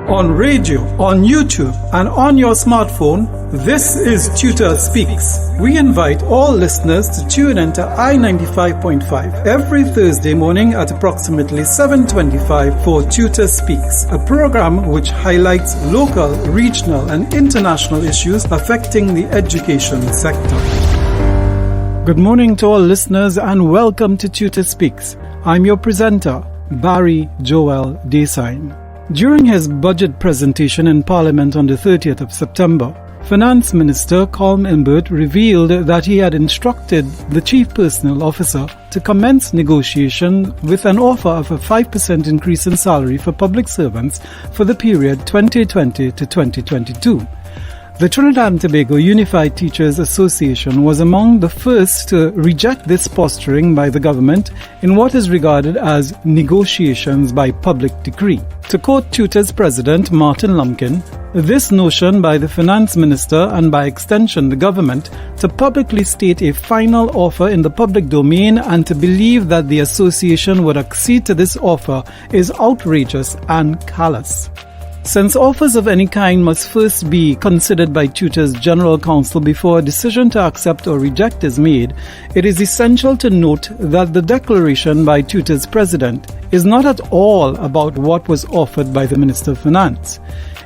on radio, on YouTube, and on your smartphone. This is TTUTA Speaks. We invite all listeners to tune into I-95.5 every Thursday morning at approximately 7:25 for TTUTA Speaks, a program which highlights local, regional, and international issues affecting the education sector. Good morning to all listeners and welcome to TTUTA Speaks. I'm your presenter, Barry Joel Desaine. During his budget presentation in Parliament on the 30th of September, Finance Minister Colm Imbert revealed that he had instructed the Chief Personnel Officer to commence negotiation with an offer of a 5% increase in salary for public servants for the period 2020 to 2022. The Trinidad and Tobago Unified Teachers Association was among the first to reject this posturing by the government in what is regarded as negotiations by public decree. To quote TUTA's president, Martin Lum Kin, this notion by the finance minister and by extension the government to publicly state a final offer in the public domain and to believe that the association would accede to this offer is outrageous and callous. Since offers of any kind must first be considered by TUTA's General Council before a decision to accept or reject is made, it is essential to note that the declaration by TUTA's president is not at all about what was offered by the Minister of Finance.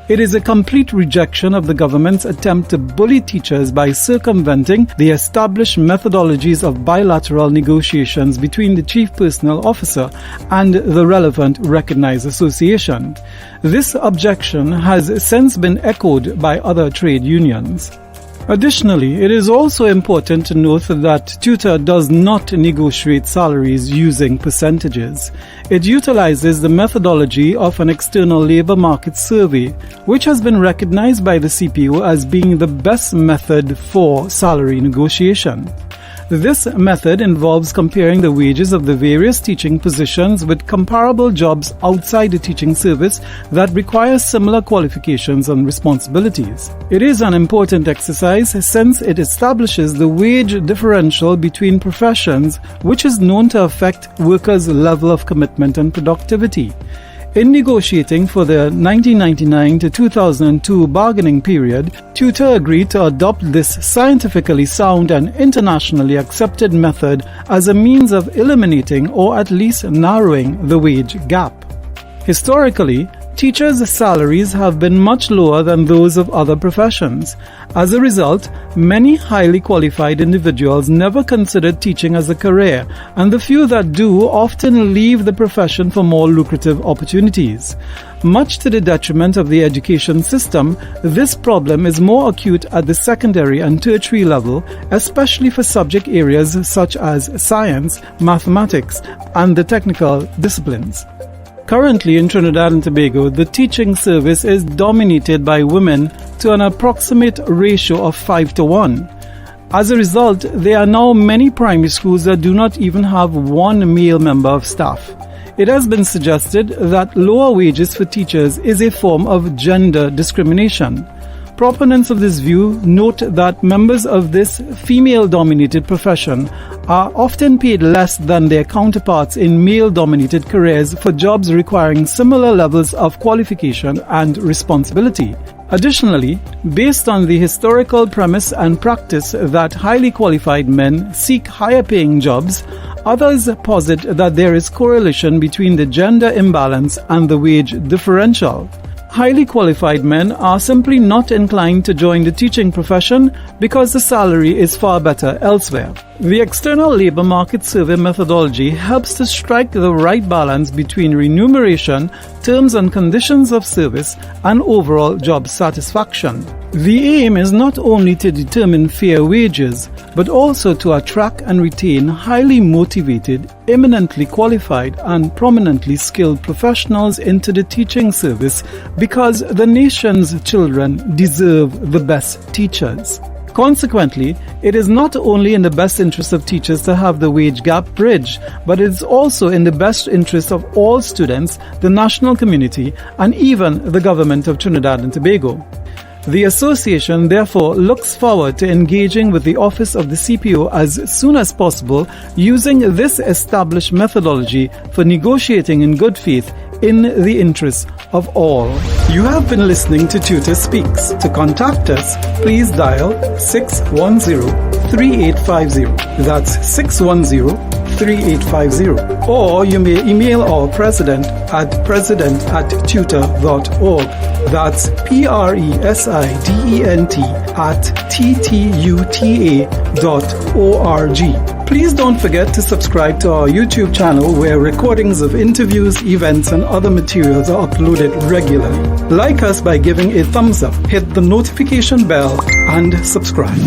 It is a complete rejection of the government's attempt to bully teachers by circumventing the established methodologies of bilateral negotiations between the Chief Personnel Officer and the relevant recognized association. This objection has since been echoed by other trade unions. Additionally, it is also important to note that TUTA does not negotiate salaries using percentages. It utilizes the methodology of an external labor market survey, which has been recognized by the CPO as being the best method for salary negotiation. This method involves comparing the wages of the various teaching positions with comparable jobs outside the teaching service that require similar qualifications and responsibilities. It is an important exercise since it establishes the wage differential between professions, which is known to affect workers' level of commitment and productivity. In negotiating for the 1999 to 2002 bargaining period, TUTA agreed to adopt this scientifically sound and internationally accepted method as a means of eliminating or at least narrowing the wage gap. Historically, teachers' salaries have been much lower than those of other professions. As a result, many highly qualified individuals never considered teaching as a career, and the few that do often leave the profession for more lucrative opportunities. Much to the detriment of the education system, this problem is more acute at the secondary and tertiary level, especially for subject areas such as science, mathematics, and the technical disciplines. Currently in Trinidad and Tobago, the teaching service is dominated by women to an approximate ratio of 5-1. As a result, there are now many primary schools that do not even have one male member of staff. It has been suggested that lower wages for teachers is a form of gender discrimination. Proponents of this view note that members of this female-dominated profession are often paid less than their counterparts in male-dominated careers for jobs requiring similar levels of qualification and responsibility. Additionally, based on the historical premise and practice that highly qualified men seek higher-paying jobs, others posit that there is correlation between the gender imbalance and the wage differential. Highly qualified men are simply not inclined to join the teaching profession because the salary is far better elsewhere. The external labor market survey methodology helps to strike the right balance between remuneration, terms and conditions of service, and overall job satisfaction. The aim is not only to determine fair wages, but also to attract and retain highly motivated, eminently qualified, and prominently skilled professionals into the teaching service because the nation's children deserve the best teachers. Consequently, it is not only in the best interest of teachers to have the wage gap bridged, but it is also in the best interest of all students, the national community, and even the government of Trinidad and Tobago. The association therefore looks forward to engaging with the office of the CPO as soon as possible using this established methodology for negotiating in good faith in the interest of all. You have been listening to Tutor Speaks. To contact us, please dial 610-3850. That's 610-3850. Or you may email our president at president@tutor.org. That's president@TTUTA.org. Please don't forget to subscribe to our YouTube channel where recordings of interviews, events, and other materials are uploaded regularly. Like us by giving a thumbs up, hit the notification bell, and subscribe.